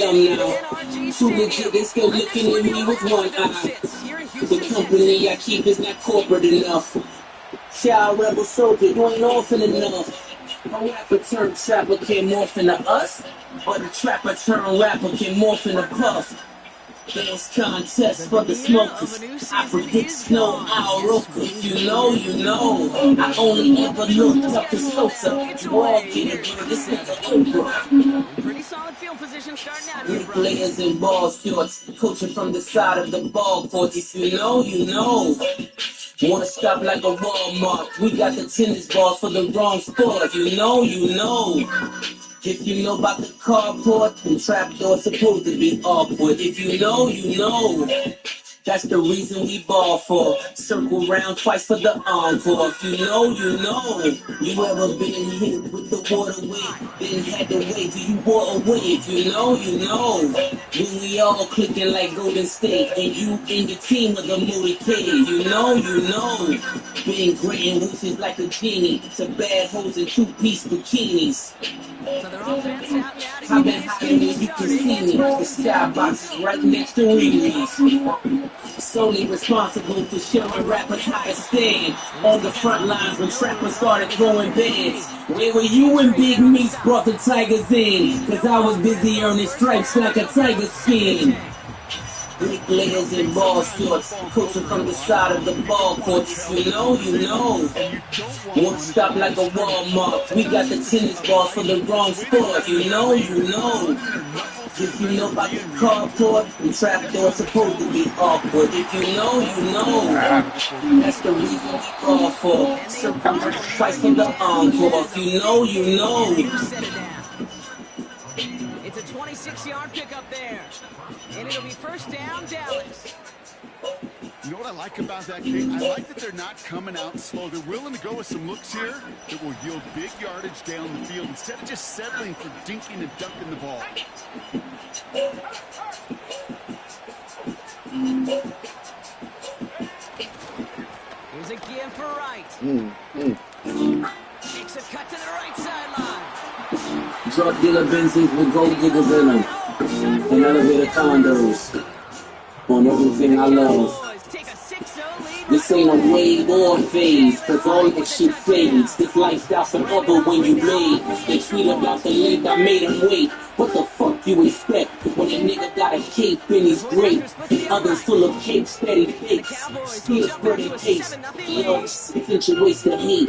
Now, too legit, they still looking at me with one eye. The company I keep is not corporate enough. Child rebel soldier, you ain't orphan enough. A rapper turned trapper can morph into us, or the trapper turned rapper can morph into puff. There's contest for the smokers. I predict snow, Al Roker. You know, you know. I only ever looked up to Sosa. You all get it, bro. This nigga Oprah. Pretty solid field position starting out here, Big bro. players in ball shorts, coaching from the side of the ball court. If you know, you know. Wanna stop like a Walmart? We got the tennis balls for the wrong sport. You know, you know. If you know about the carport, the trapdoor's supposed to be awkward. If you know, you know. That's the reason we ball for. Circle round twice for the encore. If you know, you know. You ever been hit with the waterway, then had to wait till you wore away. If you know, you know. When we all clicking like Golden State, and you and your team are the motivated. You know, you know. Being granting wishes like a genie to bad hoes in two-piece bikinis. So their offense out and out. I've been hiding where you can see me. The skybox is right next to Riri's. Solely responsible for showing rappers how to stand on the front lines when trappers started throwing bands. Where were you when Big Meats brought the Tigers in? Cause I was busy earning stripes like a tiger skin. Big layers in ball shorts, coaching from the side of the ball court. You know, you know. Won't stop like a Walmart. We got the tennis balls for the wrong sport. You know, you know. If you know about the carport, the trapdoor's supposed to be awkward. If you know, you know. That's the reason we call for. Circle twice for the encore. If you know, you know. It's a 26-yard pickup there. And it'll be first down, Dallas. You know what I like about that, King? I like that they're not coming out slow. They're willing to go with some looks here that will yield big yardage down the field instead of just settling for dinking and dunking the ball. Here's a give for Wright. Makes a cut to the right sideline. Drug dealer Benzes with gold diggers in them. And elevator condos. On everything I love. This ain't a wave or a phase, cause all that shit fades. This lifestyle forever when you bleed. They tweet about the link, I made him wait. What the fuck you expect when a nigga got a cape and he's great? Others full of cake, steady fakes. Still spreading taste. Yo, accentuates the hate.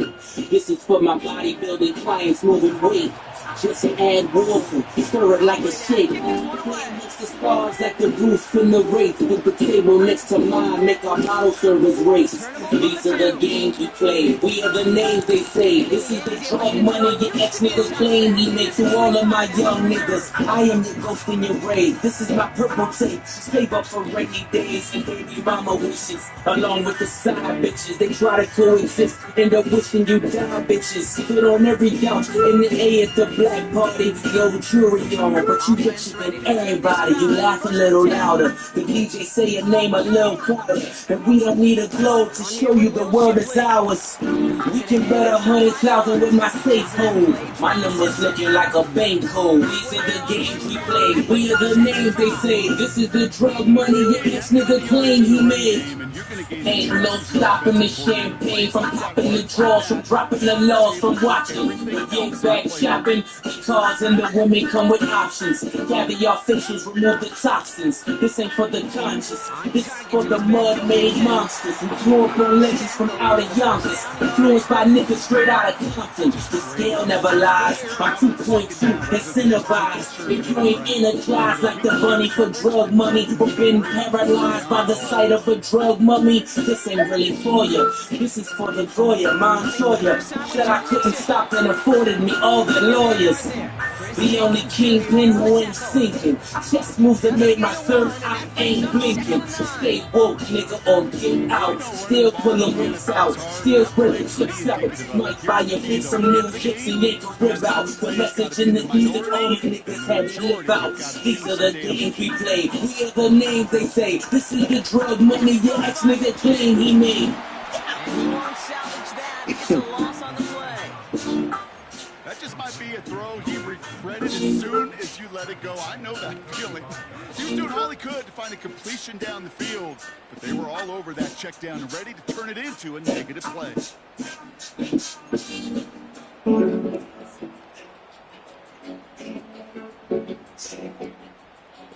This is for my bodybuilding clients moving weight. Just an ad water, stir it like a shake. Play amongst the stars like the roof in the race. With the table next to mine, make our model service race. These are the games we play. We are the names they say. This is the drug money your ex-niggas claim he makes to all of my young niggas. I am the ghost in your grave. This is my purple tape. Save up for rainy days and baby mama wishes. Along with the side bitches, they try to coexist. End up wishing you die, bitches. Sit on every couch in the A at the black party, no jury on, but you richer than everybody. You laugh a little louder. The DJ say your name a little prouder. And we don't need a globe to show you the world is ours. We can bet 100,000 with my safe hold. My number's looking like a bank code. These are the games we play. We are the names they say. This is the drug money your ex-nigga claim he made. Ain't no stopping the champagne from popping the draws, from dropping the laws, from watching. Get back shopping. The cars and the women come with options. Caviar facials remove the toxins. This ain't for the conscious. This is for the mud-made monsters. Influenced on legends from out of Yonkers. Influenced by niggas straight out of Compton. The scale never lies. My 2.2 incentivized. If you ain't energized like the bunny for drug money, or been paralyzed by the sight of a drug mummy, this ain't really for you. This is for the Goya, Montoya. Said I couldn't stop and afforded me all the lawyers. The only kingpin who ain't sinking. Chess moves that made my third eye ain't blinking. Stay woke, nigga, or get out. Still pulling rings out. Still spreading chips out. Might buy your bitch some new chicks and yank a rib out. The message in the music only niggas had to live out. These are the games we play. We are the names they say. This is the drug money your ex-nigga claim he made. And he won't salvage that. It's a loss on the play. That just might be a throw he credit as soon as you let it go. I know that feeling. He was doing all he could to find a completion down the field, but they were all over that check down and ready to turn it into a negative play.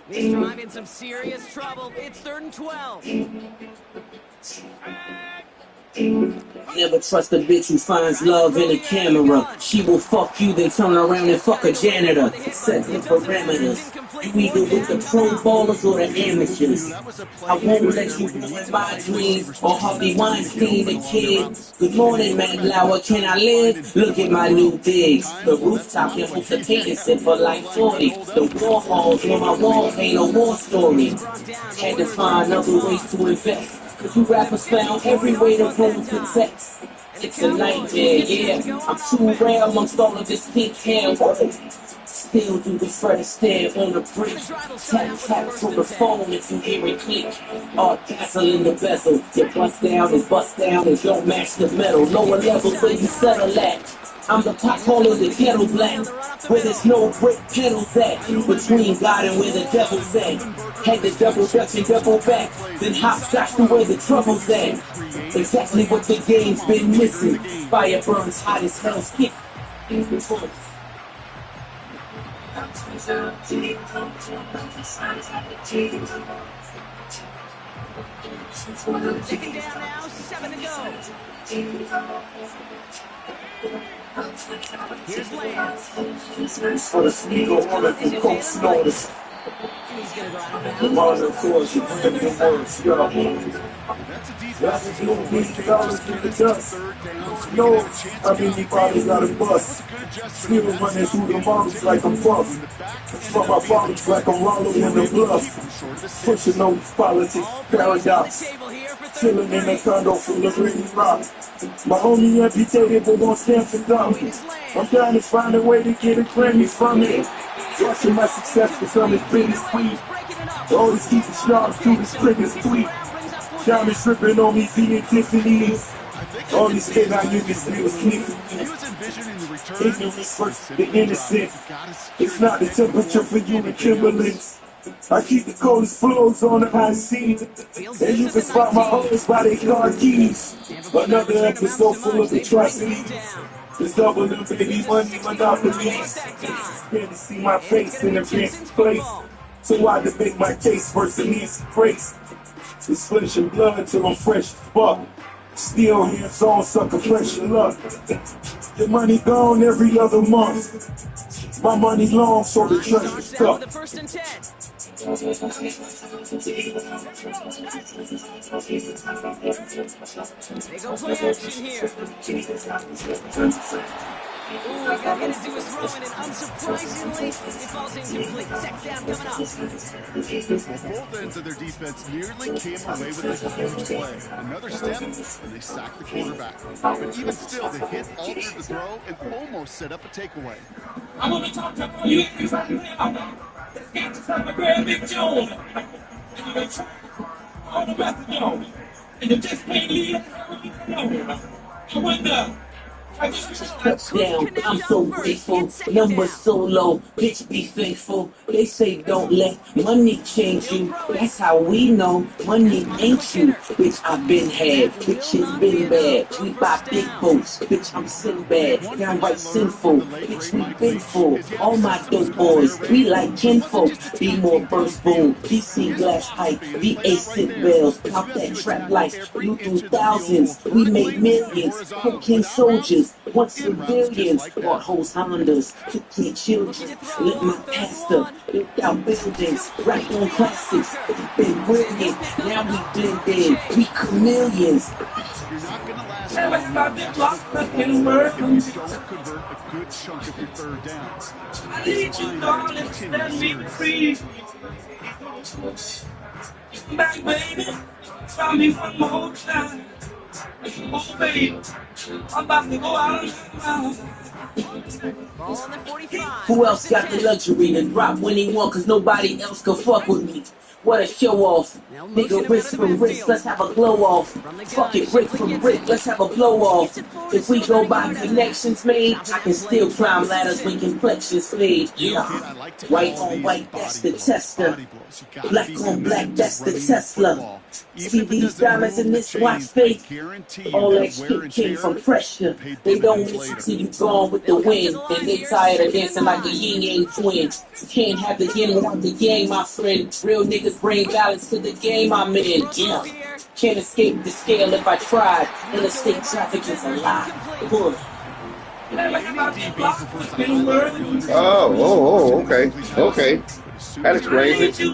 This drive in some serious trouble. It's 3rd and 12. Never trust a bitch who finds love in a camera. She will fuck you, then turn around and fuck a janitor. Set the parameters. You either with the pro ballers or the amateurs. I won't let you ruin my dreams or Harvey Weinstein the kid. Good morning, Matt Lauer, can I live? Look at my new digs. The rooftop can move the cadence sit for like 40. The war halls where my walls ain't a war story. Had to find other ways to invest. Cause you rappers found every way to ruin success. It's a nightmare, yeah. I'm too rare amongst all of this pink hair. Still do the Fred stare on the bridge. Tap, tap to the phone if you hear it click. All castle in the bezel. Your bust down is bust down and don't match the metal. Lower levels where you settle at. I'm the pothole of the ghetto black, where there's no brick pedals at, between God and where the devil's at. Had the double dutch and double back, then hopscotch to where the trouble's at. Exactly what the game's been missing. Fire burns hot as hell's kick. Second down now, 7 to go. Here's Lance. For the sneaker runner from Coke Snorters. He's going to go out of The bounds. modern course, you bring the words, yo. That's a That's defense. a little bit dollars to the dust. Yo, I mean, you probably got a bust. Still running through the mountains like a puff. From my bodies like a rollo in the bluff. Pushing on politics, paradox. Table here for 3rd Chilling in a condo full of green rock. My homie amputated but won't stand for dumb. I'm trying to find a way to get a Grammy from it. Watching my success for some is pretty sweet. Always keep it sharp through the strictest tweet. Diamonds tripping on me, being Tiffany's. All these kids I knew this was sneaking. Ignorance versus the innocent. It's not the temperature for you and Timberlands. I keep the coldest flows on the high seas. And you can spot my hoes by their car keys. Another episode full of atrocities. It's double the baby money monopolies. Scared to see my face in a fancy place. So I debate my case versus needs grace. It's flesh and blood till I'm fresh as fuck. Still hands on, sucker fresh and luck. Your money gone every other month. My money long, so the treasure's Starts out tough. with a 1st and 10. They go play action here. Ooh, he got hit as he was throwing it. Unsurprisingly, it falls incomplete. Second down coming up. Both ends of their defense nearly came away with a huge play. Another step, and they sacked the quarterback. But even still, the hit altered the throw and almost set up a takeaway. I want to talk to you right now. Got to stop my girl, Big Jones. And you can try all the rest of them. And you just can't leave it alone. I wonder. Touchdown, I'm so grateful. Numbers so low, bitch be thankful. They say don't let money change you. That's how we know money ain't you. Bitch, I've been had, bitch, it's been bad. We buy big boats, bitch, I'm Sinbad. Downright sinful, bitch, we been full. All my dope boys, we like kinfolk. Be more burst boom, DC glass pipe, VA sit bells. Pop that trap life, you do thousands. We make millions, cocaine soldiers. Once civilians bought hoes Hondas, took their children, lit my pastor, built out buildings, rap on classics, been brilliant, now we blended, we chameleons. You're not going to last Tell us about this block fucking if word. you don't convert a good chunk of your 3rd downs. I need you, darling, set me free. Back, baby, try me one more time. Oh, baby, I'm about to go out now. Ball on the 45. Who else got the luxury to drop when he want, cause nobody else could fuck with me? What a show off. Nigga, wrist for wrist, let's have a glow off. Fuck it, brick for brick, let's have a blow off. If we go by connections made, I can still climb ladders when complexions fade. Yeah. White on white, that's the tester. Black on black, that's the Tesla. See these diamonds in this watch fake? All that shit came from pressure. They don't listen to you gone with the wind. And they tired of dancing like a yin-yang twin. You can't have the yin without the yang, my friend. Real niggas bring balance to the game I'm in. Yeah. Can't escape the scale if I tried. Interstate traffic is a lie. Good. Oh, okay. Okay. That explains it. He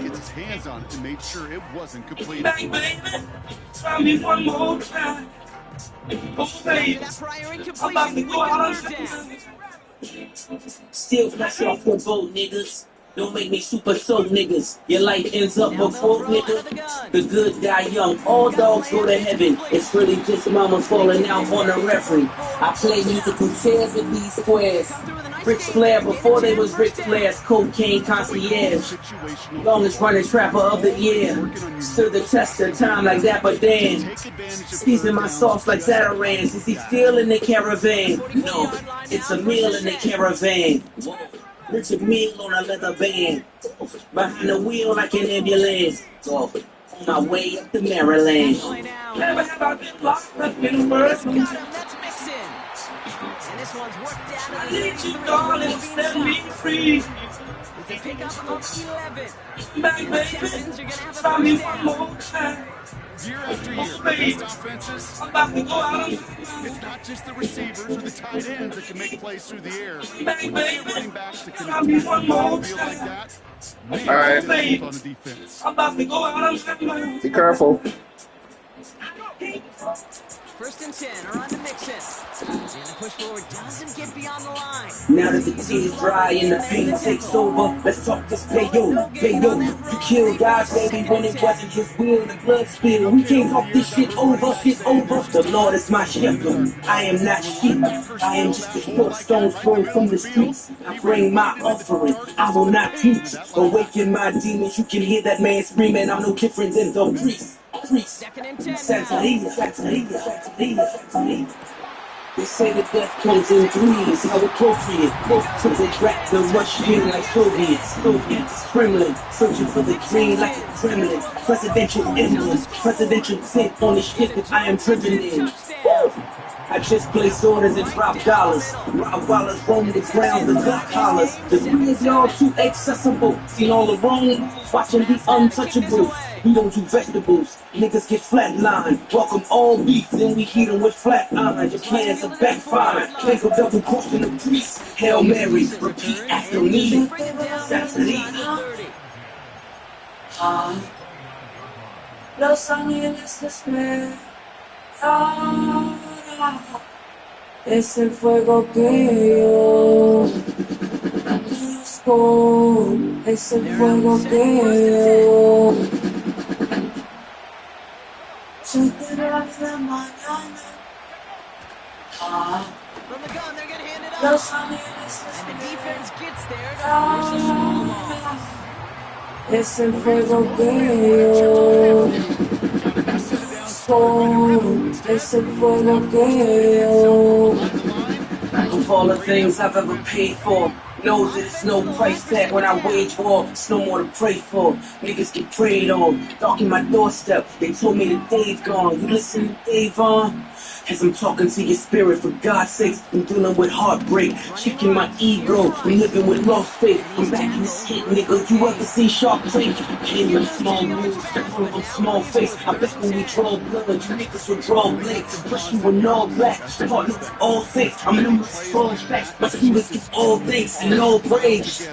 gets his hands on it and made sure it wasn't completed. Try me one more time. Oh, baby, I'm about to go out on Still fresh off the boat, niggas. Don't make me super soak, niggas. Your life ends up before, nigga. The good die young. All dogs go to heaven. It's really just mama falling out on the referee. I play musical chairs with these squares. Ric Flair before they was Ric Flair's cocaine concierge. Longest running trapper of the year. Stood the test of time like Dapper Dan. Season my sauce like Zatarans. Is he still in the caravan? No, it's a meal in the caravan. Richard Mille on a leather band. Behind the wheel like an ambulance. On my way up to Maryland. Never have I been locked up in a word. That's mixing. And this one's worked down to I the need you, darling, set me free. It's a pickup of 11. Back, baby, try me one more time. Year after year, Oh, the baby, best offenses, I'm about to go out on it's not just the receivers or the tight ends that can make plays through the air. Back, When baby, the running backs that can try me attack one the more field like time. that, man, All right. baby, on the defense. I'm about to go out on Be careful. First and 10 are on to Mixon. And the push forward doesn't get beyond the line. Now that the tea is dry and the pain takes over, let's talk this payo. You killed God, baby, when it wasn't his will. The blood spill. We can't talk this shit over. The Lord is my shepherd. I am not sheep. I am just a short stone's throw from the streets. I bring my offering. I will not teach. Awaken my demons. You can hear that man screaming. I'm no different than the priest. Second and 10 now. Santeria. They say that death comes in threes, how appropriate. So they track the Russian like Soviets. Kremlin, searching for the dream like a Kremlin. Presidential emblems, presidential tint on the shit that I am driven in. Woo! I just place orders and drop dollars. Rob Wallers roam the ground, the duck collars. The three of y'all too accessible. Seen all the wrong, watching the untouchables. We don't do vegetables, niggas get flatlined. Welcome all beef, then we heat them with flat iron. Your plans are backfire. Make a double crossing the priest. Hail Mary, repeat after me. Santeria. Los ángeles esperan. Es el fuego que yo busco. Es el fuego que yo. Yo te veo de mañana. From the gun, they're going to hand it up. Los ángeles And the defense gets there to esperan. force a small loss. Es el fuego que yo busco. Es el fuego que yo. Of all the things I've ever paid for, know that it's no price tag when I wage war. It's no more to pray for. Niggas get preyed on, darken my doorstep. They told me that Dave gone. You listen to Dave on? As I'm talking to your spirit, for God's sakes, I'm dealing with heartbreak, checking my ego, I'm living with lost faith. I'm back in this hit, nigga. You ever see Shark Tank? Came with small moves, full of a small face. I bet when we draw blood, you niggas will draw blades. Plus you in all black, partner with all things. I'm loose, full facts. My students get all thanks and all praise.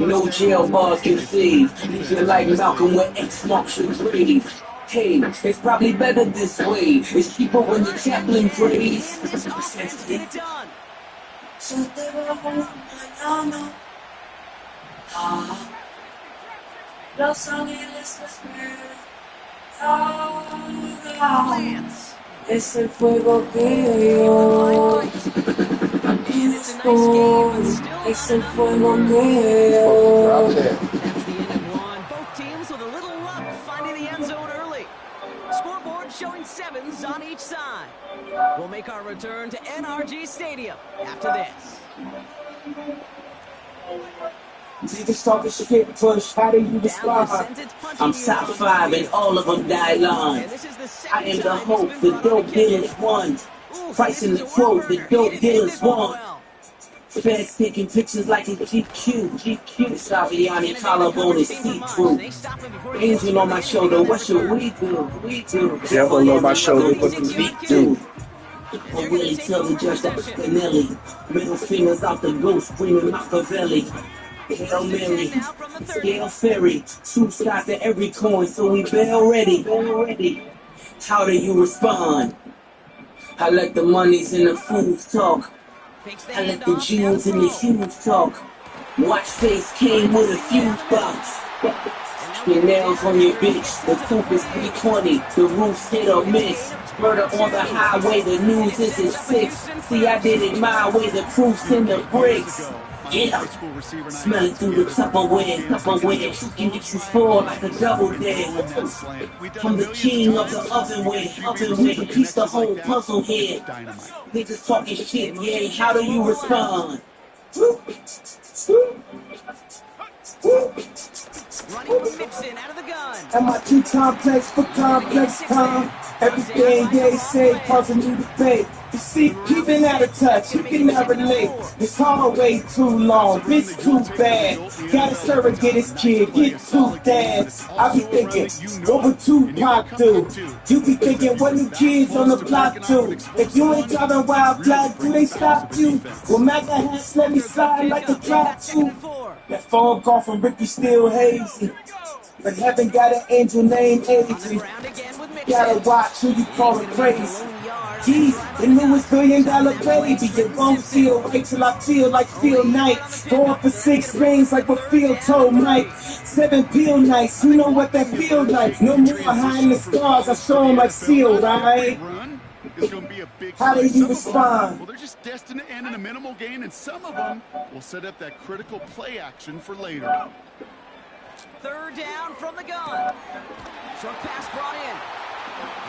No jail bars can save. Living like Malcolm where X marks your grave. Hey, it's probably better this way. It's cheaper when the chaplain prays. This offense get it done. Yo te veo mañana. Los ángeles esperan. Lance. Es el fuego que yo And it's a nice game, but still busco. Es el not fuego que yo out there. That's the end of one. Both teams with a little luck finding the end zone early. Scoreboard showing 7s on each side. We'll make our return to NRG Stadium after this. Niggas talking shit, push. How do you respond? I'm top 5 and all of them die long. I am the hope, the dope dealers won. Pricing the quote, the dope dealers won. Feds taking pictures like a GQ. Saviani collarbone is see-through. Angel on my shoulder, what should we do? Devil on my shoulder, what do we do? I really tell the judge that was Canelli. Middle fingers out the ghost, screaming Machiavelli. Hail Mary, Scale Ferry, 2 shots at every coin, so we bail ready. How do you respond? I let the monies and the fools talk. I let the Jews and the Jews talk. Watch face came with a fuse box. Your nails on your bitch, the coupe is 320, the roof's hit or miss. Murder on the highway, the news isn't fixed. See, I did it my way, the proof's in the bricks. Yeah, smell it through the Tupperware. You can get you spoiled like a double dare. I'm the king of the ovenware. Piece the whole puzzle here. Niggas talking shit, yeah, how do you respond? Running from Mixon out of the gun. Am I too complex for complex time? Everything they say causing me to debate. You see, he been out of touch, he can never relate. This hallway too long, bitch too bad. Gotta surrogate his kid, get 2 dads. I be thinking, what would Tupac do? You be thinking, what new kids on the block do? If you ain't driving wild black, do they stop you? Well, Maga hats let me slide like a drop too. That phone call from Ricky still hazy. But heaven got an angel named Adrian. Gotta watch who you callin' crazy. Geez, the newest $1 billion baby. You won't feel right till I feel like Phil Knight. Going for 6 rings like what Phil told Mike. 7 peel nights, you know what that feel like. No more behind the stars, I show 'em like Seal, right? How do you respond? Well, they're just destined to end in a minimal gain, and some of them will set up that critical play action for later. 3rd down from the gun. Short pass brought in.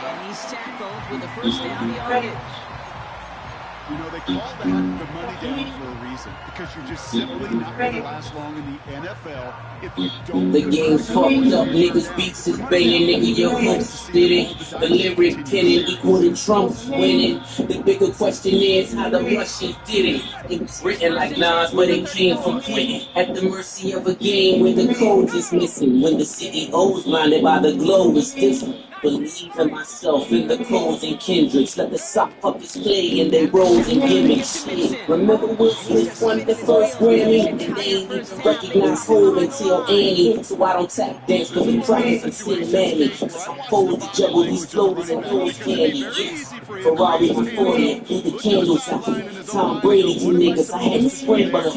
And he's tackled with the 1st down yardage. You know, they call that the money down for a reason, because you're just simply not going to last long in the NFL if you don't. The game's fucked up, niggas beats is banging, nigga, your hopes did it. The lyric pinning equal to Trump's winning. The bigger question is how the Russians did it. It was written like Nas, but it came from Clinton. At the mercy of a game where the code is missing. When the CEO's blinded by the glow is different. Believe in myself, in the Coles and Kendricks. Let the sock puppets play in their roles and gimmicks. Remember Will Smith won the first Grammy? And they ain't even recognize Hov until Annie. So I don't tap dance, cause we practice and sing Manny. Cause I'm forward to juggle these floaters and those candy. Yes, Ferrari on 40, through the candles out. Tom Brady, you niggas, I had to scramble.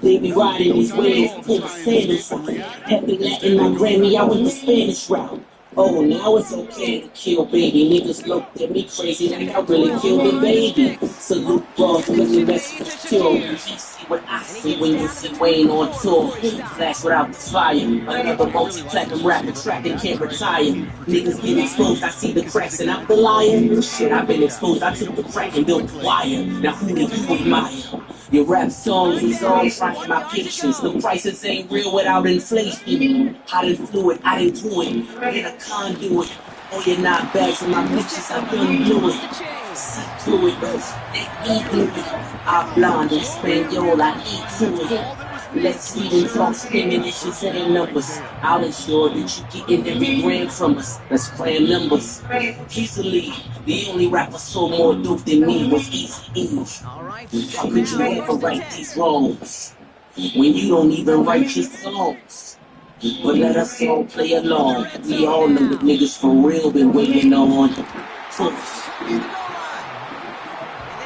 They be riding these waves, pull the sandals out. Happy Latin, my Grammy, I went the Spanish route. Oh, now it's okay to kill baby. Niggas looked at me crazy like I really killed a baby. Salute boss, cause the rest was killed. You see what I see when you see Wayne on tour. Flash without the fire. Another multi-platinum rapper track and can't retire. Niggas get exposed, I see the cracks and I'm the lion. Shit, I've been exposed, I took the crack and built the wire. Now who do you admire? Your rap songs is all trying my patience. The prices ain't real without inflation. Hot and fluid, I didn't do it. In a conduit. Oh, you're not bags in my bitches, I couldn't do it. See through it, they eat through it. I blonde and Spaniel, I eat through it. Let's even talk screaming issues and numbers. I'll ensure that you get in every gram from us. Let's play numbers. Easily, the only rapper sold more dope than me was Eazy-E. How could you ever right these wrongs when you don't even write your songs? But let us all play along. We all know the niggas for real been waiting on. This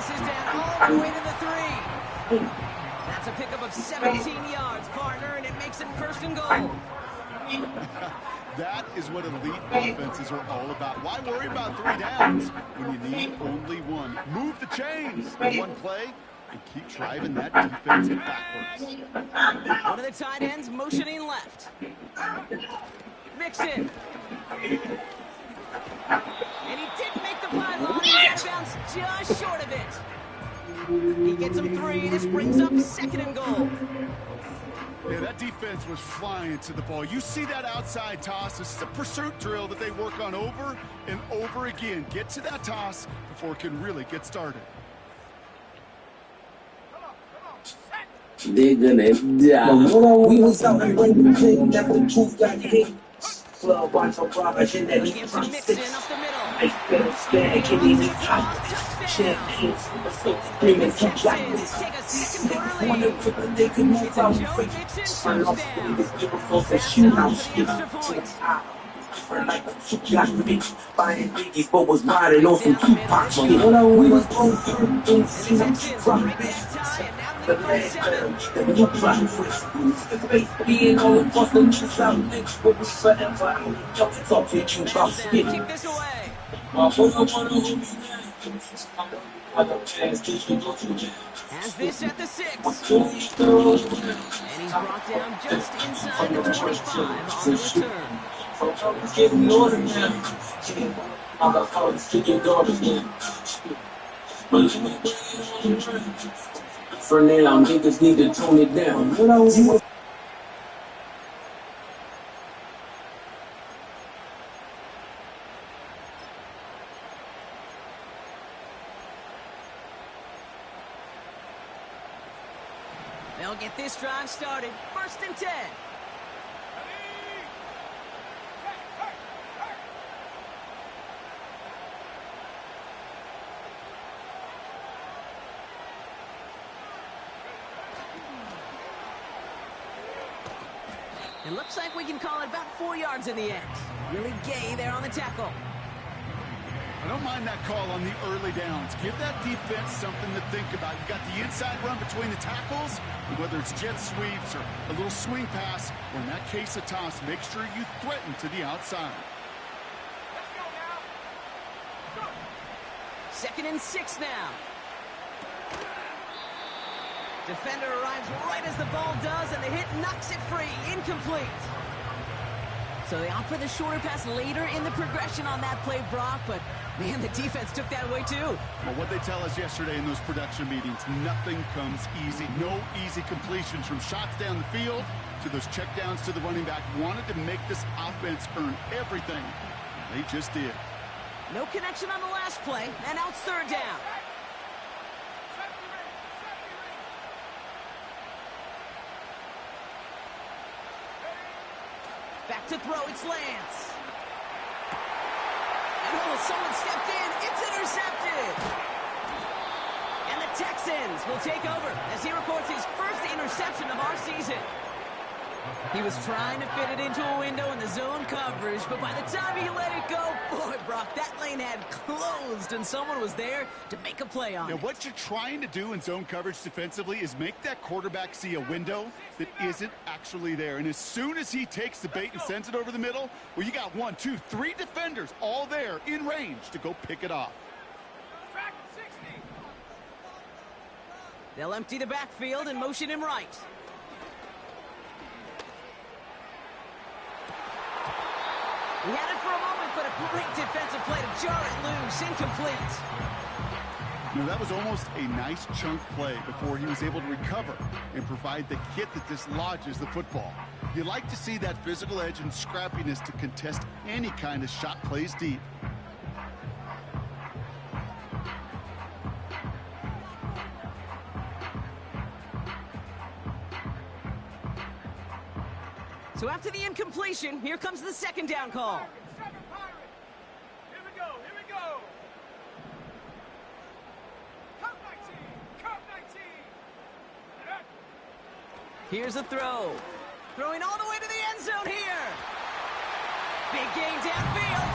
is down all the way to the 3. That's a pickup of 17 yards, partner, and it makes it 1st and goal. That is what elite offenses are all about. Why worry about 3 downs when you need only 1? Move the chains. In one play, and keep driving that defense backwards. One of the tight ends motioning left. Mixon. And he didn't make the pylon. He's out of bounds just short of it. He gets him 3. This brings up 2nd and goal. Yeah, that defense was flying to the ball. You see that outside toss. This is a pursuit drill that they work on over and over again. Get to that toss before it can really get started. They're gonna die. We was out and when we played, that the truth got hit. Club on some rubbish in that Gives him Mixon up the middle. I better stand, can even touch champions. Screaming, keep like this. Take a second quarter Wonder lead. if they could move out. Joe Mixon touchdown. This beautiful that shoot out. For the extra point. Like a got bitch buying Biggie, but was riding on some Tupac shit. We was both hurt, don't see them drop bitch. The new black fresh the face being all across the new south bitch, but we forever out. Y'all can talk to you about shit. Kick this away. Has this at the 6. And he's brought down just inside the 25 on the return. I'm getting older now. I got college to your daughters now. For now, niggas need to tone it down. They'll get this drive started. 1st and 10. It looks like we can call it about 4 yards in the end. Really gay there on the tackle. I don't mind that call on the early downs. Give that defense something to think about. You got the inside run between the tackles, whether it's jet sweeps or a little swing pass, or in that case a toss, make sure you threaten to the outside. 2nd and 6 now. Defender arrives right as the ball does, and the hit knocks it free. Incomplete. So they opt for the shorter pass later in the progression on that play, Brock, but man, the defense took that away too. Well, what they tell us yesterday in those production meetings, nothing comes easy. No easy completions from shots down the field to those checkdowns to the running back. Wanted to make this offense earn everything. They just did. No connection on the last play, and now it's 3rd down. Back to throw, it's Lance. And someone stepped in, it's intercepted. And the Texans will take over as he records his first interception of our season. He was trying to fit it into a window in the zone coverage, but by the time he let it go, boy, Brock, that lane had closed, and someone was there to make a play on it. What you're trying to do in zone coverage defensively is make that quarterback see a window that isn't actually there. And as soon as he takes the bait and sends it over the middle, well, you got 1, 2, 3 defenders all there in range to go pick it off. They'll empty the backfield and motion him right. He had it for a moment, but a great defensive play to jar it loose. Incomplete. That was almost a nice chunk play before he was able to recover and provide the hit that dislodges the football. You like to see that physical edge and scrappiness to contest any kind of shot plays deep. So after the incompletion, here comes the 2nd down call. Here we go. Cut 19. Here's a throw. Throwing all the way to the end zone here. Big gain downfield.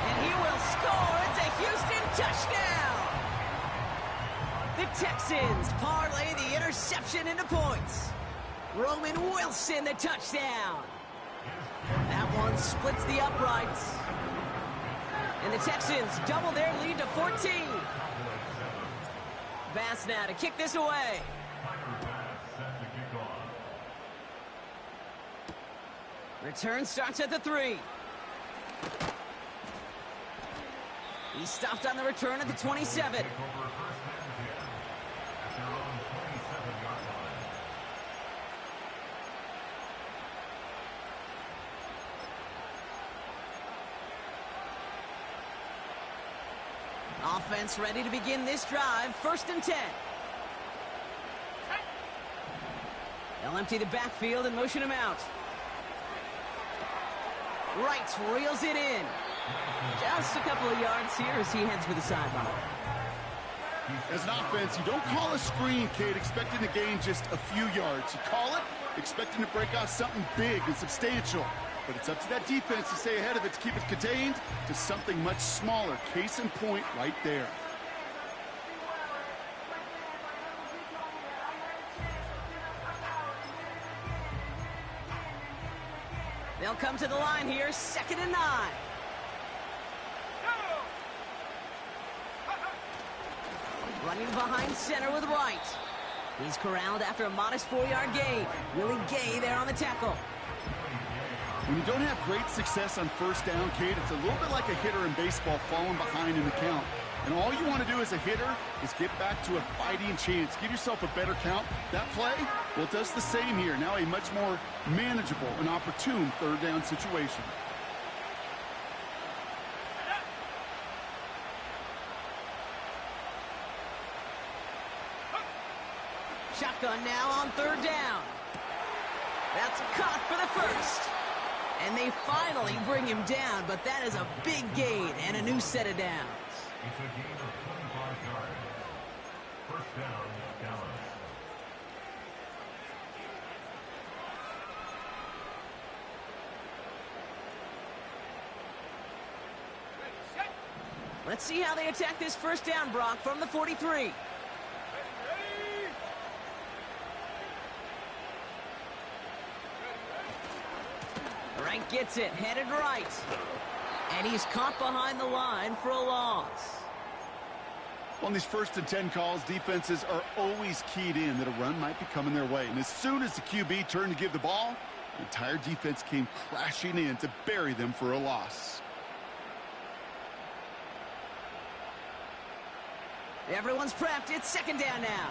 And he will score. It's a Houston touchdown. The Texans parlay the interception into points. Roman Wilson, the touchdown. That one splits the uprights. And the Texans double their lead to 14. pass now to kick this away. Return starts at the 3. He stopped on the return at the 27. Offense ready to begin this drive. 1st and 10. They'll empty the backfield and motion him out. Wright reels it in. Just a couple of yards here as he heads for the sideline. As an offense, you don't call a screen, Cade, expecting to gain just a few yards. You call it expecting to break out something big and substantial. But it's up to that defense to stay ahead of it, to keep it contained to something much smaller. Case in point right there. They'll come to the line here, 2nd and 9. Running behind center with Wright. He's corralled after a modest 4-yard gain. Willie Gay there on the tackle. When you don't have great success on 1st down, Cade, it's a little bit like a hitter in baseball falling behind in the count. And all you want to do as a hitter is get back to a fighting chance. Give yourself a better count. That play, well, it does the same here. Now a much more manageable and opportune 3rd down situation. Shotgun now on 3rd down. That's caught for the 1st. And they finally bring him down, but that is a big gain and a new set of downs. It's a gain of 25 yards. 1st down, Dallas. Let's see how they attack this 1st down, Brock, from the 43. Wright gets it, headed right. And he's caught behind the line for a loss. On these 1st and 10 calls, defenses are always keyed in that a run might be coming their way. And as soon as the QB turned to give the ball, the entire defense came crashing in to bury them for a loss. Everyone's prepped. It's 2nd down now.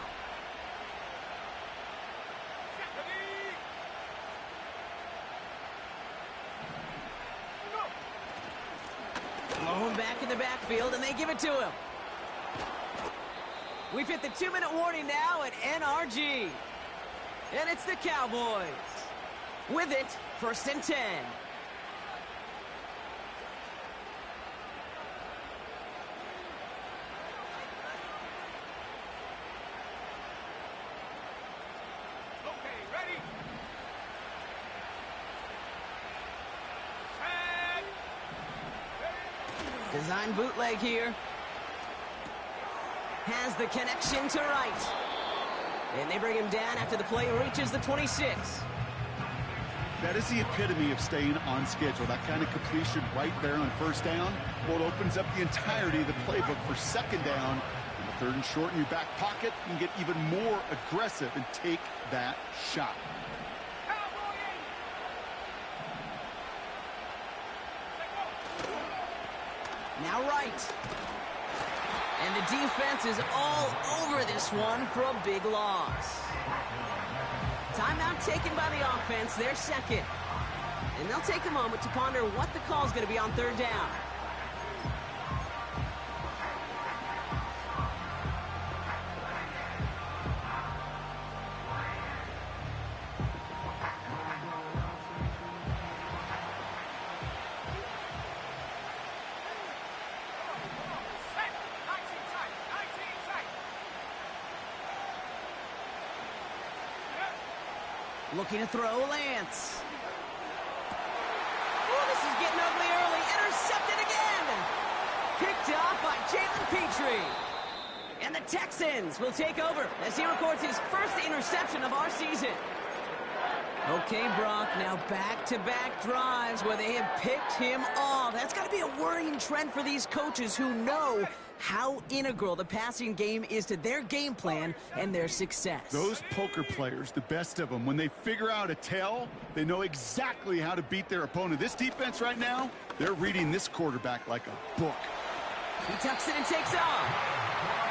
Blown back in the backfield, and they give it to him. We've hit the 2-minute warning now at NRG. And it's the Cowboys. With it, 1st and 10. Design bootleg here. Has the connection to Wright. And they bring him down after the play reaches the 26. That is the epitome of staying on schedule. That kind of completion right there on 1st down. Well, it opens up the entirety of the playbook for 2nd down. And the 3rd and short in your back pocket, you can get even more aggressive and take that shot. Now Wright. And the defense is all over this one for a big loss. Timeout taken by the offense, their 2nd. And they'll take a moment to ponder what the call is going to be on 3rd down. Looking to throw, Lance. Oh, this is getting ugly early. Intercepted again. Picked off by Jalen Petrie. And the Texans will take over as he records his 1st interception of our season. Okay, Brock, now back-to-back drives where they have picked him off. That's got to be a worrying trend for these coaches who know how integral the passing game is to their game plan and their success. Those poker players, the best of them, when they figure out a tell, they know exactly how to beat their opponent. This defense right now, they're reading this quarterback like a book. He tucks it and takes off.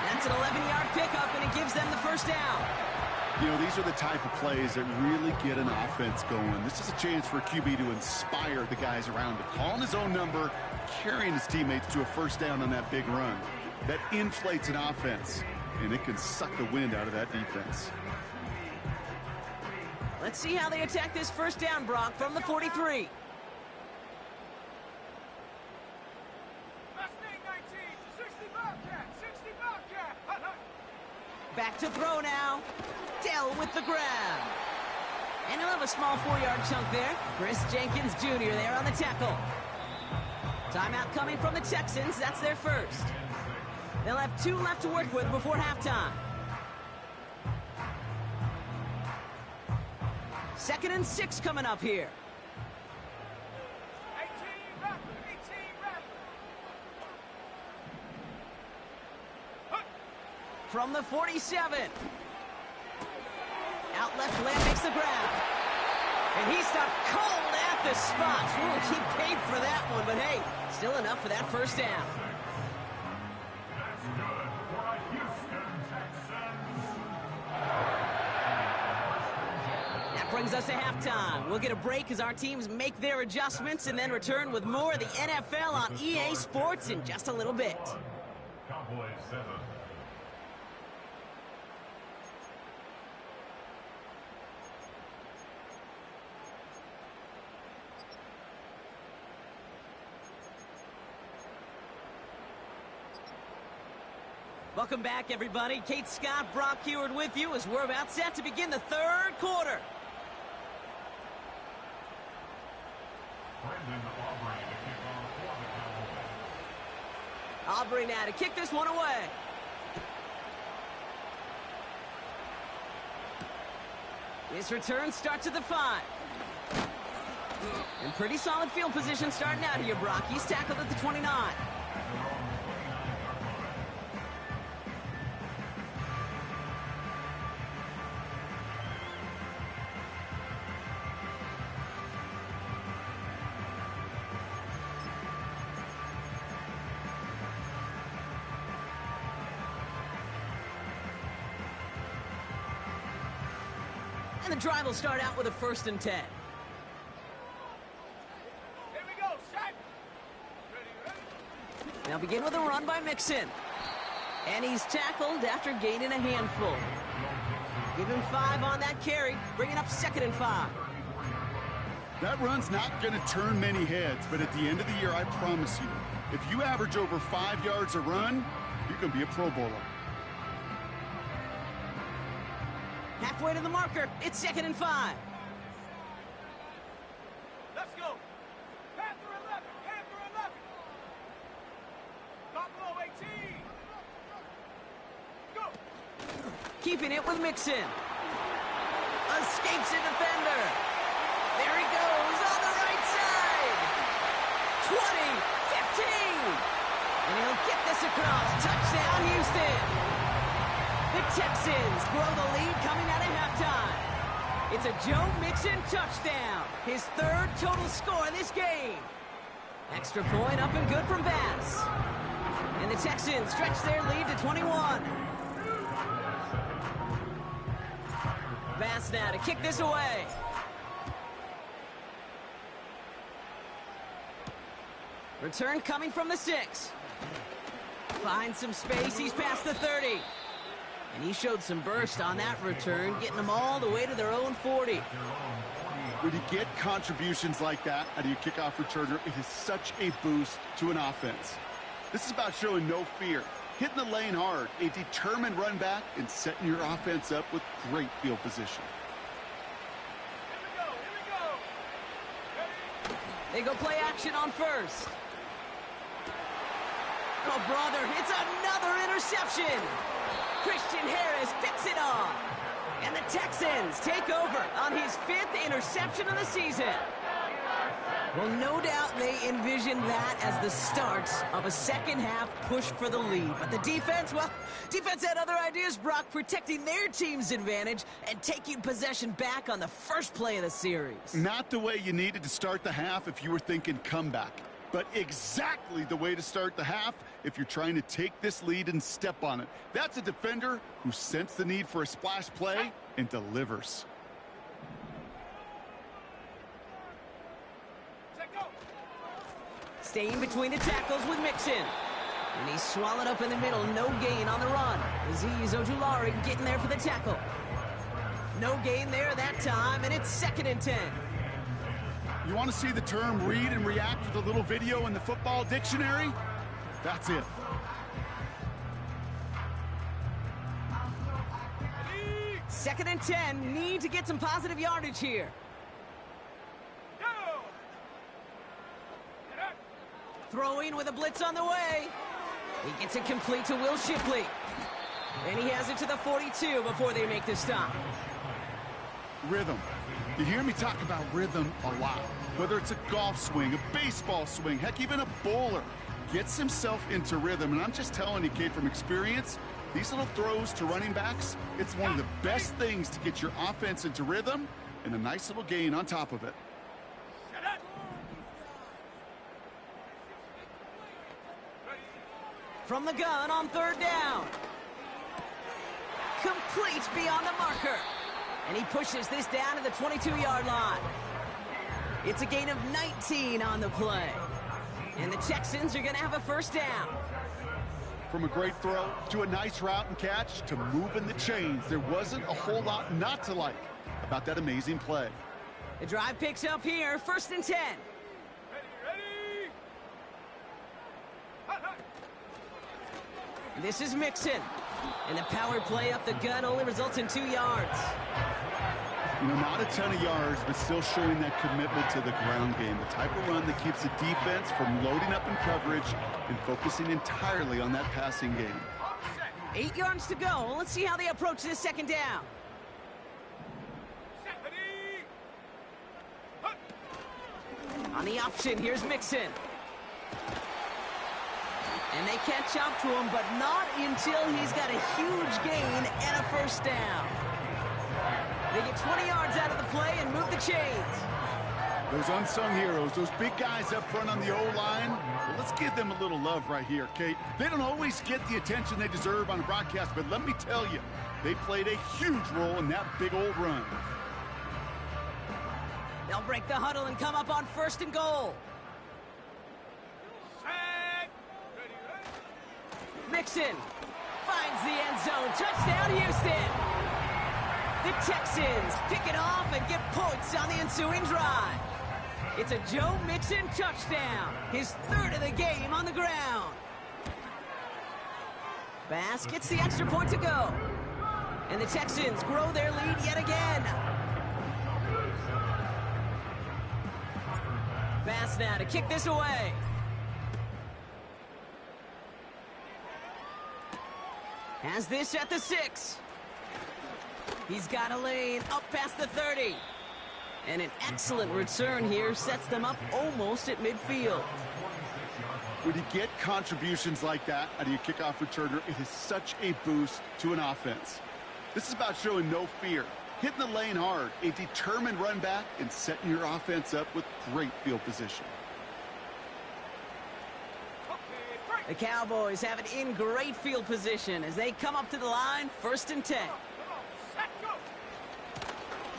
That's an 11-yard pickup, and it gives them the first down. You know, these are the type of plays that really get an offense going. This is a chance for a QB to inspire the guys around him. Calling his own number, carrying his teammates to a first down on that big run. That inflates an offense, and it can suck the wind out of that defense. Let's see how they attack this first down, Brock, from the 43. Back to throw now. Dell with the grab. And he'll have a small 4-yard chunk there. Chris Jenkins Jr. there on the tackle. Timeout coming from the Texans. That's their first. They'll have 2 left to work with before halftime. 2nd and 6 coming up here. From the 47. Out left, Lamb makes the grab. And he stopped cold at the spot. Ooh, he paid for that one, but hey, still enough for that first down. That brings us to halftime. We'll get a break as our teams make their adjustments and then return with more of the NFL on EA Sports in just a little bit. Cowboys 7. Welcome back, everybody. Kate Scott, Brock Huard with you as we're about set to begin the third quarter. Aubrey now to kick this one away. This return starts at the 5. And pretty solid field position starting out here, Brock. He's tackled at the 29. And the drive will start out with a 1st and 10. Here we go, set. Ready. Now begin with a run by Mixon. And he's tackled after gaining a handful. Give him 5 on that carry, bringing up 2nd and 5. That run's not going to turn many heads, but at the end of the year, I promise you, if you average over 5 yards a run, you're going to be a Pro Bowler. Halfway to the marker, it's 2nd and 5. Let's go. Panther 11, Panther 11. Buffalo 18. Go. Keeping it with Mixon. Escapes a defender. There he goes on the right side. 20, 15. And he'll get this across. Touchdown, Houston. The Texans grow the lead coming out of halftime. It's a Joe Mixon touchdown. His 3rd total score in this game. Extra point up and good from Bass. And the Texans stretch their lead to 21. Bass now to kick this away. Return coming from the 6. Finds some space. He's past the 30. And he showed some burst on that return, getting them all the way to their own 40. When you get contributions like that out of your kickoff returner, it is such a boost to an offense. This is about showing no fear, hitting the lane hard, a determined run back, and setting your offense up with great field position. Here we go. Ready? They go play action on 1st. Oh, brother, it's another interception. Christian Harris picks it off. And the Texans take over on his 5th interception of the season. Well, no doubt they envisioned that as the start of a second-half push for the lead. But the defense, well, defense had other ideas, Brock, protecting their team's advantage and taking possession back on the first play of the series. Not the way you needed to start the half if you were thinking comeback, but exactly the way to start the half if you're trying to take this lead and step on it. That's a defender who sensed the need for a splash play and delivers. Staying between the tackles with Mixon. And he's swallowed up in the middle. No gain on the run. Azeez Ojulari getting there for the tackle. No gain there that time, and it's 2nd and 10. You want to see the term read and react with a little video in the football dictionary? That's it. Second and 10. Need to get some positive yardage here. Throwing with a blitz on the way. He gets it complete to Will Shipley. And he has it to the 42 before they make the stop. Rhythm. You hear me talk about rhythm a lot. Whether it's a golf swing, a baseball swing, heck, even a bowler gets himself into rhythm. And I'm just telling you, kid, from experience, these little throws to running backs, it's one of the best things to get your offense into rhythm and a nice little gain on top of it. From the gun on 3rd down. Complete beyond the marker. And he pushes this down to the 22-yard line. It's a gain of 19 on the play. And the Texans are going to have a 1st down. From a great throw to a nice route and catch to moving the chains, there wasn't a whole lot not to like about that amazing play. The drive picks up here, 1st and 10. This is Mixon. And the power play up the gut only results in 2 yards. You know, not a ton of yards, but still showing that commitment to the ground game. The type of run that keeps the defense from loading up in coverage and focusing entirely on that passing game. 8 yards to go. Let's see how they approach this 2nd down. On the option, here's Mixon. And they catch up to him, but not until he's got a huge gain and a 1st down. They get 20 yards out of the play and move the chains. Those unsung heroes, those big guys up front on the O-line, well, let's give them a little love right here, Kate. They don't always get the attention they deserve on a broadcast, but let me tell you, they played a huge role in that big old run. They'll break the huddle and come up on 1st and goal. Mixon finds the end zone. Touchdown, Houston. The Texans pick it off and get points on the ensuing drive. It's a Joe Mixon touchdown. His 3rd of the game on the ground. Bass gets the extra point to go. And the Texans grow their lead yet again. Bass now to kick this away. Has this at the 6. He's got a lane up past the 30. And an excellent return here sets them up almost at midfield. When you get contributions like that out of your kickoff returner, it is such a boost to an offense. This is about showing no fear, hitting the lane hard, a determined run back, and setting your offense up with great field position. The Cowboys have it in great field position as they come up to the line, 1st and 10.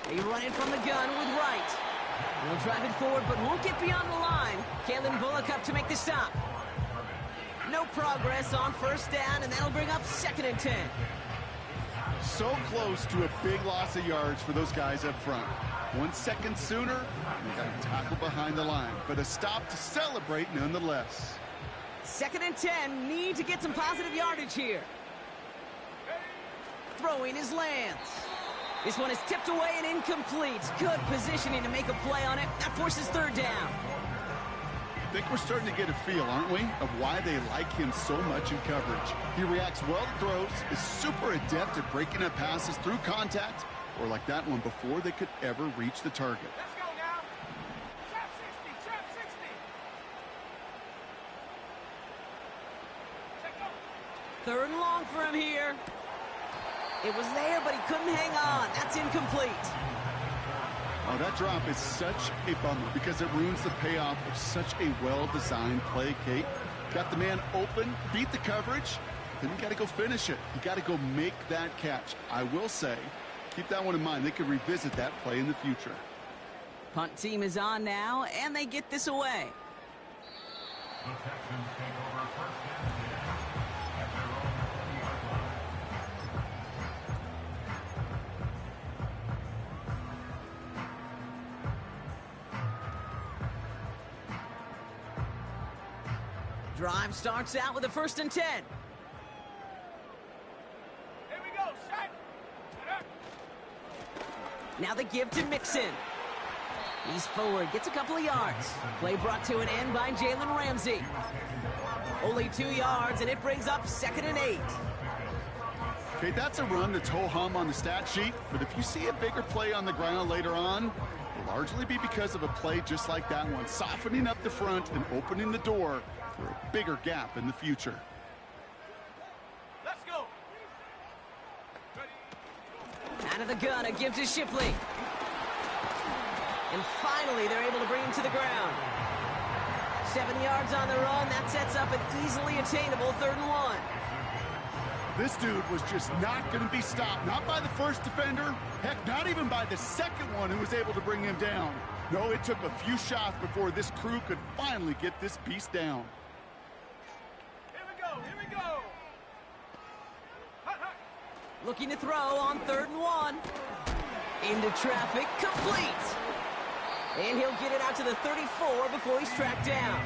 They run it from the gun with Wright. They'll drive it forward, but won't get beyond the line. Kalen Bullock up to make the stop. No progress on 1st down, and that'll bring up 2nd and 10. So close to a big loss of yards for those guys up front. 1 second sooner, and they got to tackle behind the line. But a stop to celebrate nonetheless. 2nd and 10, need to get some positive yardage here. Throwing is Lance. This one is tipped away and incomplete. Good positioning to make a play on it. That forces 3rd down. I think we're starting to get a feel, aren't we, of why they like him so much in coverage. He reacts well to throws, is super adept at breaking up passes through contact, or like that one before they could ever reach the target. Let's go now. Trap 60, trap 60. Check go. Third and long for him here. It was there, but he couldn't hang on. That's incomplete. Oh, that drop is such a bummer because it ruins the payoff of such a well-designed play, Kate. Got the man open, beat the coverage, then you got to go finish it. You got to go make that catch. I will say, keep that one in mind. They could revisit that play in the future. Punt team is on now, and they get this away. Drive starts out with a 1st and 10. Here we go, set. Now the give to Mixon. He's forward, gets a couple of yards. Play brought to an end by Jalen Ramsey. Only 2 yards, and it brings up 2nd and 8. Okay, that's a run that's ho-hum on the stat sheet, but if you see a bigger play on the ground later on, it'll largely be because of a play just like that one, softening up the front and opening the door for a bigger gap in the future. Let's go. Out of the gun, a give to Shipley. And finally, they're able to bring him to the ground. 7 yards on the run. That sets up an easily attainable 3rd and 1. This dude was just not going to be stopped. Not by the first defender. Heck, not even by the second one who was able to bring him down. No, it took a few shots before this crew could finally get this beast down. Here we go, here we go. Hut, hut. Looking to throw on 3rd and 1. Into traffic, complete. And he'll get it out to the 34 before he's tracked down.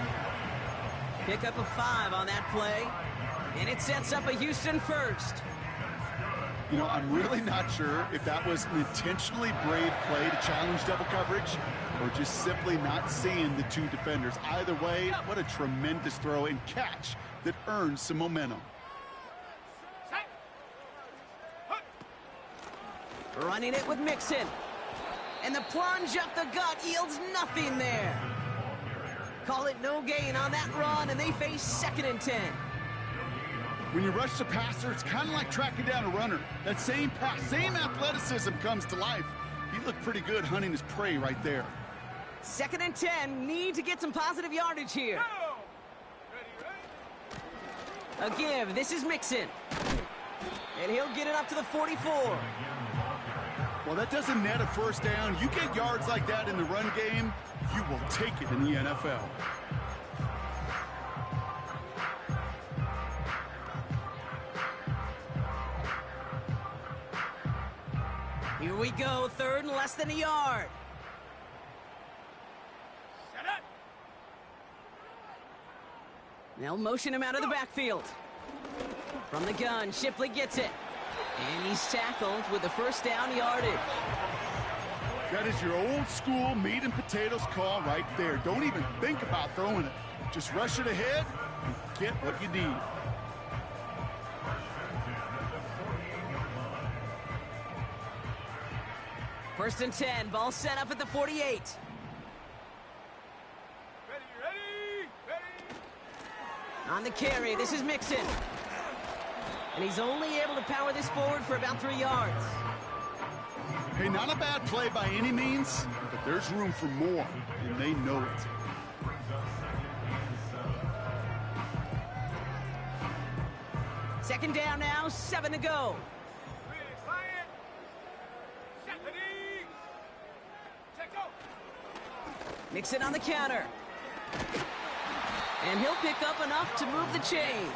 Pick up a 5 on that play. And it sets up a Houston 1st. You know, I'm really not sure if that was an intentionally brave play to challenge double coverage or just simply not seeing the 2 defenders. Either way, what a tremendous throw and catch that earns some momentum. Set. Hut. Running it with Mixon. And the plunge up the gut yields nothing there. Call it no gain on that run, and they face 2nd and 10. When you rush the passer, it's kind of like tracking down a runner. That same pass, same athleticism comes to life. He looked pretty good hunting his prey right there. 2nd and 10, need to get some positive yardage here. Go. Ready, ready. A give, this is Mixon. And he'll get it up to the 44. Well, that doesn't net a 1st down. You get yards like that in the run game, you will take it in the NFL. Here we go, 3rd and less than a yard. Set up. They'll motion him out of the backfield. From the gun, Shipley gets it. And he's tackled with the 1st down yardage. That is your old school meat and potatoes call right there. Don't even think about throwing it. Just rush it ahead and get what you need. First and 10, ball set up at the 48. Ready, ready, ready. On the carry, this is Mixon. And he's only able to power this forward for about 3 yards. Hey, not a bad play by any means, but there's room for more, and they know it. Second down now, 7 to go. Ready, client. Set the knees. Check go. Mixon on the counter. And he'll pick up enough to move the chains.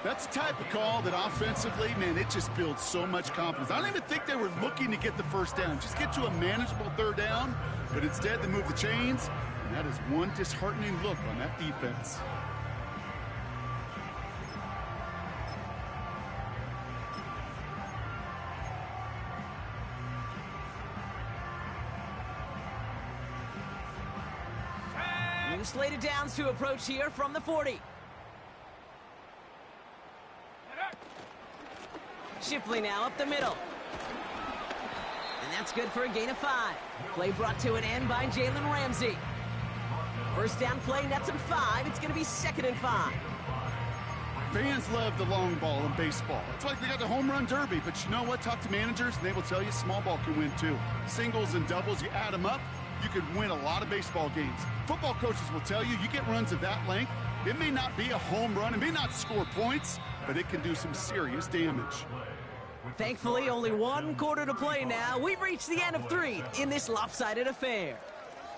That's the type of call that offensively, man, it just builds so much confidence. I don't even think they were looking to get the 1st down. Just get to a manageable 3rd down, but instead they move the chains, and that is one disheartening look on that defense. New slated downs to approach here from the 40. Shipley now up the middle. That's good for a gain of 5. Play brought to an end by Jalen Ramsey. First down play nets him 5. It's going to be 2nd and 5. Fans love the long ball in baseball. It's like they got the home run derby, but you know what? Talk to managers, and they will tell you small ball can win too. Singles and doubles, you add them up, you could win a lot of baseball games. Football coaches will tell you, you get runs of that length, it may not be a home run, it may not score points, but it can do some serious damage. Thankfully, only 1 quarter to play now. We've reached the end of 3 in this lopsided affair.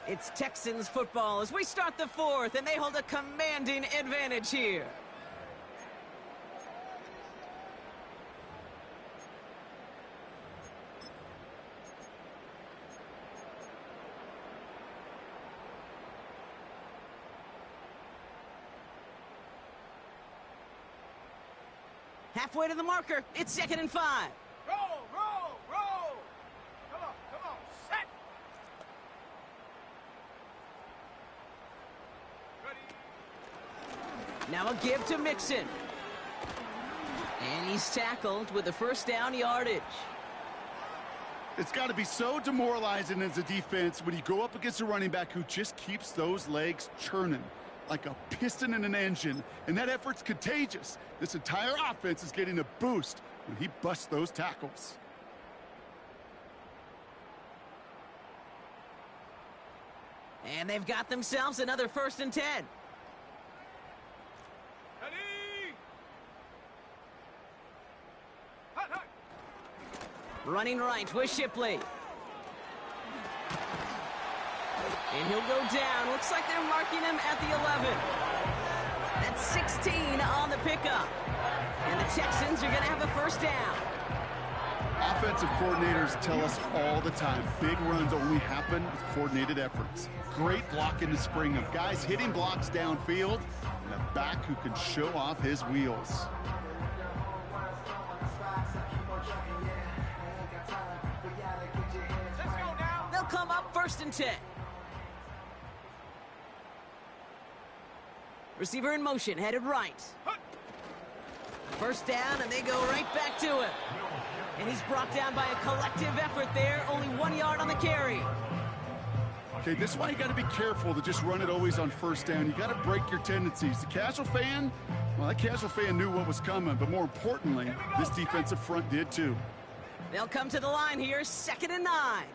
It's Texans football as we start the 4th, and they hold a commanding advantage here. Halfway to the marker, it's 2nd and 5. Roll, roll, roll. Come on, set. Ready. Now a give to Mixon. And he's tackled with the first down yardage. It's got to be so demoralizing as a defense when you go up against a running back who just keeps those legs churning like a piston in an engine, and that effort's contagious. This entire offense is getting a boost when he busts those tackles. And they've got themselves another 1st and 10. Ready. Hut, hut. Running right with Shipley. And he'll go down. Looks like they're marking him at the 11. That's 16 on the pickup. And the Texans are going to have a first down. Offensive coordinators tell us all the time, big runs only happen with coordinated efforts. Great blocking to spring them. Guys hitting blocks downfield, and a back who can show off his wheels. Let's go now. They'll come up 1st and 10. Receiver in motion, headed right. First down, and they go right back to him. And he's brought down by a collective effort there. Only 1 yard on the carry. Okay, this is why you got to be careful to just run it always on first down. You got to break your tendencies. The casual fan, well, that casual fan knew what was coming, but more importantly, this defensive front did too. They'll come to the line here, 2nd and 9.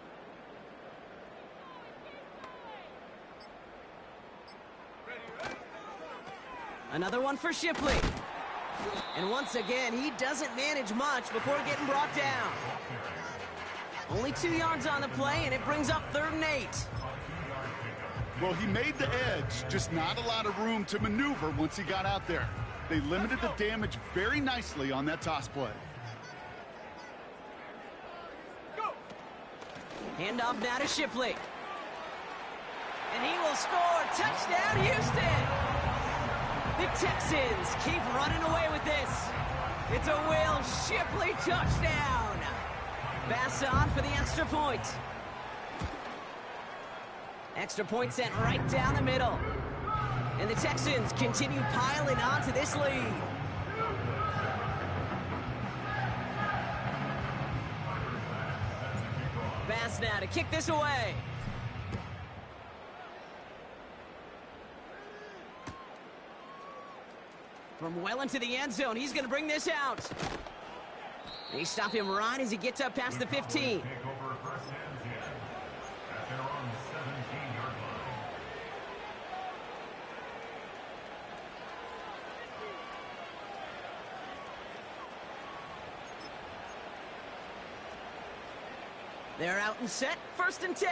Another one for Shipley. And once again, he doesn't manage much before getting brought down. Only 2 yards on the play, and it brings up 3rd and 8. Well, he made the edge, just not a lot of room to maneuver once he got out there. They limited the damage very nicely on that toss play. Handoff now to Shipley. And he will score. Touchdown, Houston! The Texans keep running away with this. It's a Will Shipley touchdown. Pass on for the extra point. Extra point sent right down the middle. And the Texans continue piling on to this lead. Pass now to kick this away. From well into the end zone, he's going to bring this out. And he stopped him right as he gets up past the 15. They're out and set, 1st and 10.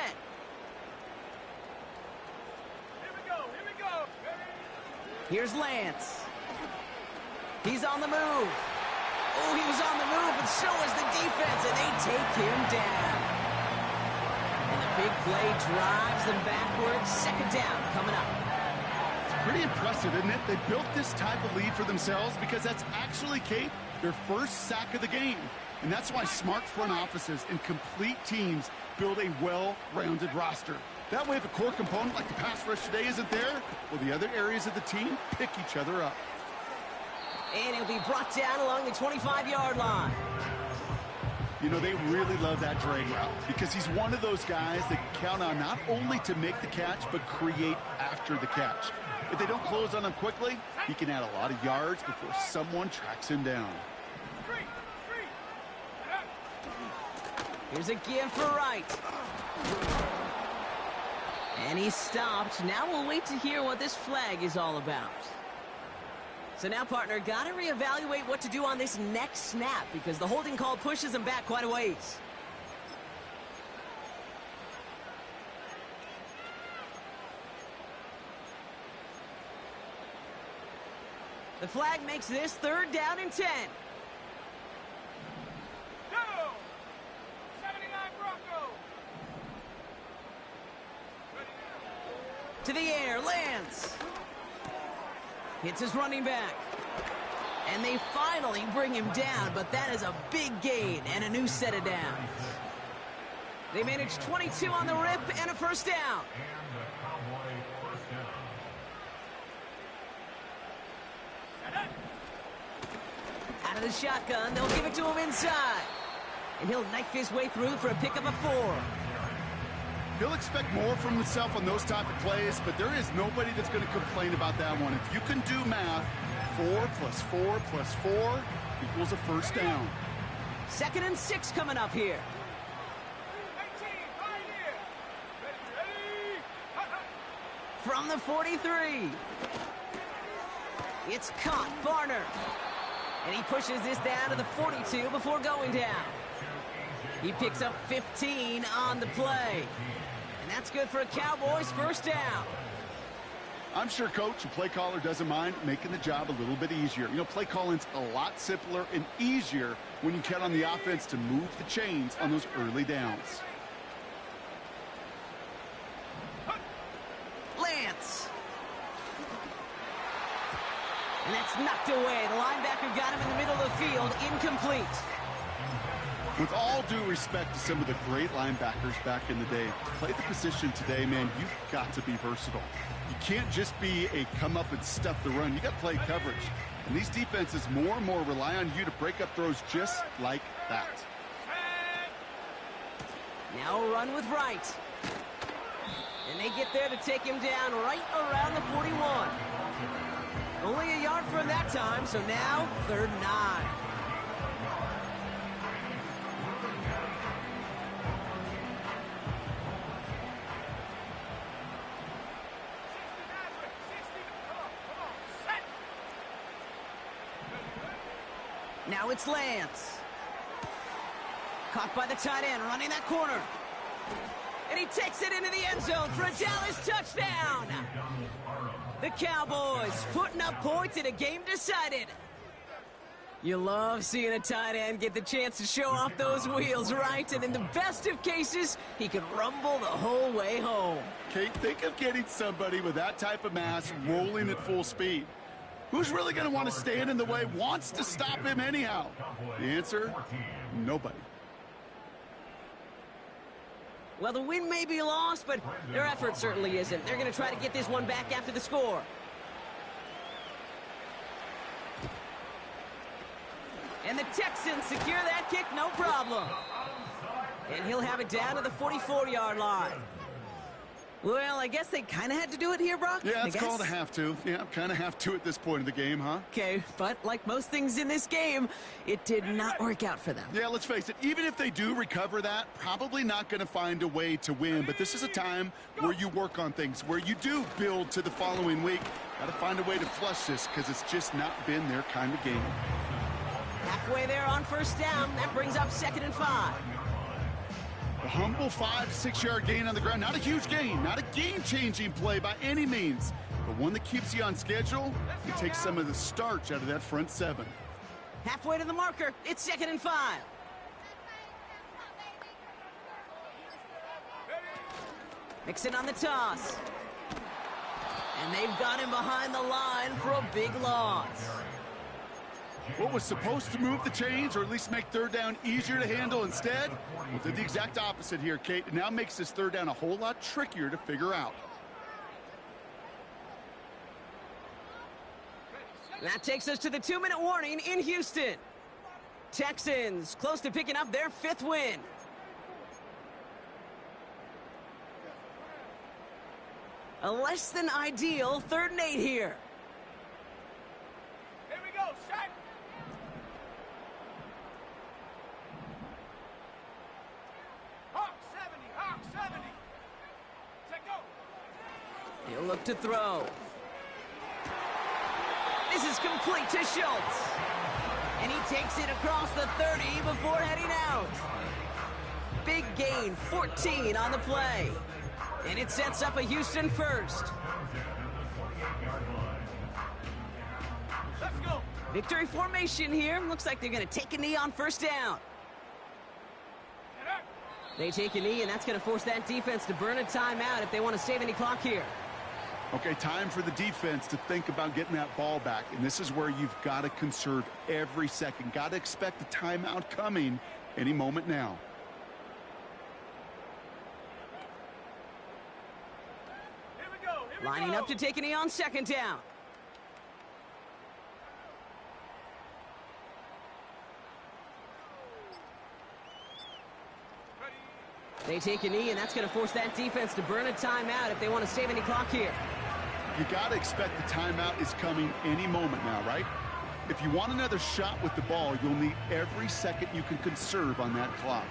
Here we go, here we go. Here's Lance. He's on the move. Oh, he was on the move, but so was the defense, and they take him down. And the big play drives them backwards. 2nd down coming up. It's pretty impressive, isn't it? They built this type of lead for themselves because that's actually, Kate, their first sack of the game. And that's why smart front offices and complete teams build a well-rounded roster. That way, if a core component like the pass rush today isn't there, well, the other areas of the team pick each other up. And he'll be brought down along the 25-yard line. You know, they really love that drag route because he's one of those guys that can count on not only to make the catch, but create after the catch. If they don't close on him quickly, he can add a lot of yards before someone tracks him down. Here's a give for Wright. And he's stopped. Now we'll wait to hear what this flag is all about. So now, partner, got to reevaluate what to do on this next snap because the holding call pushes him back quite a ways. The flag makes this 3rd down and 10. Go! 79 Broncos! To the air, Lance. Hits his running back. And they finally bring him down, but that is a big gain and a new set of downs. They managed 22 on the rip and a 1st down. Out of the shotgun, they'll give it to him inside. And he'll knife his way through for a pickup of 4. He'll expect more from himself on those type of plays, but there is nobody that's going to complain about that one. If you can do math, 4 plus 4 plus 4 equals a 1st down. 2nd and 6 coming up here. 18, right here. Ready? From the 43. It's caught, Barner. And he pushes this down to the 42 before going down. He picks up 15 on the play. And that's good for a Cowboys 1st down. I'm sure coach and play caller doesn't mind making the job a little bit easier. You know, play calling's a lot simpler and easier when you count on the offense to move the chains on those early downs. Lance. And that's knocked away. The linebacker got him in the middle of the field. Incomplete. With all due respect to some of the great linebackers back in the day, to play the position today, man, you've got to be versatile. You can't just be a come up and stuff the run. You got to play coverage. And these defenses more and more rely on you to break up throws just like that. Now a run with Wright. And they get there to take him down right around the 41. Only a yard from that time, so now 3rd and 9. Now it's Lance. Caught by the tight end, running that corner. And he takes it into the end zone for a Dallas touchdown. The Cowboys putting up points in a game decided. You love seeing a tight end get the chance to show off those wheels, right? And in the best of cases, he could rumble the whole way home. Kate, think of getting somebody with that type of mass rolling at full speed. Who's really going to want to stand in the way, wants to stop him anyhow? The answer, nobody. Well, the win may be lost, but their effort certainly isn't. They're going to try to get this one back after the score. And the Texans secure that kick, no problem. And he'll have it down to the 44-yard line. Well, I guess they kind of had to do it here, Brock. Yeah, it's called a have to. Yeah, kind of have to at this point in the game, huh? Okay, but like most things in this game, it did not work out for them. Yeah, let's face it, even if they do recover that, probably not going to find a way to win. But this is a time where you work on things, where you do build to the following week. Got to find a way to flush this because it's just not been their kind of game. Halfway there on 1st down, that brings up 2nd and 5. A humble 5-6-yard gain on the ground. Not a huge gain, not a game-changing play by any means, but one that keeps you on schedule and takes some of the starch out of that front 7. Halfway to the marker, it's 2nd and 5. Mixon on the toss. And they've got him behind the line for a big loss. What was supposed to move the chains, or at least make 3rd down easier to handle instead, well, did the exact opposite here, Kate. It now makes this 3rd down a whole lot trickier to figure out. That takes us to the 2-minute warning in Houston. Texans, close to picking up their 5th win. A less than ideal 3rd and 8 here. Here we go, set. Hawk 70, Hawk 70. Set go. He'll look to throw. This is complete to Schultz. And he takes it across the 30 before heading out. Big gain, 14 on the play. And it sets up a Houston first. Let's go. Victory formation here. Looks like they're going to take a knee on 1st down. Get up. They take a knee, and that's going to force that defense to burn a timeout if they want to save any clock here. Okay, time for the defense to think about getting that ball back. And this is where you've got to conserve every second. Got to expect a timeout coming any moment now. Here we go. Here we Lining go. up to take a knee on 2nd down. Ready. They take a knee, and that's going to force that defense to burn a timeout if they want to save any clock here. You got to expect the timeout is coming any moment now, right? If you want another shot with the ball, you'll need every second you can conserve on that clock.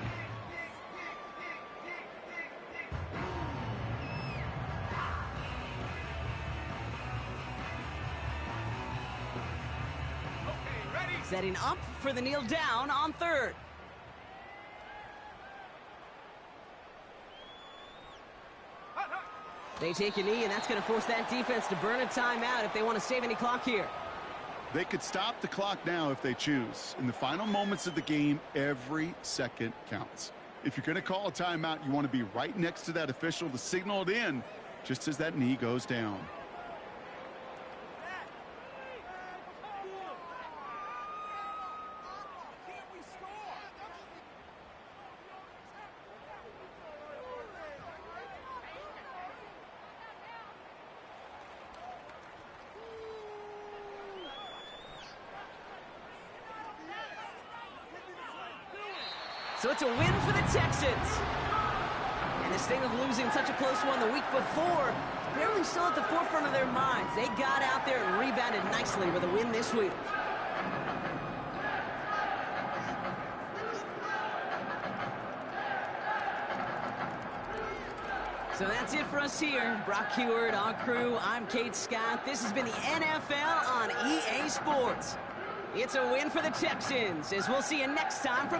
Okay, ready. Setting up for the kneel down on 3rd. Hut, hut. They take a knee, and that's going to force that defense to burn a timeout if they want to save any clock here. They could stop the clock now if they choose. In the final moments of the game, every second counts. If you're going to call a timeout, you want to be right next to that official to signal it in just as that knee goes down. So it's a win for the Texans. And this thing of losing such a close one the week before, barely still at the forefront of their minds. They got out there and rebounded nicely with a win this week. So that's it for us here. Brock Huard, our crew, I'm Kate Scott. This has been the NFL on EA Sports. It's a win for the Texans, as we'll see you next time from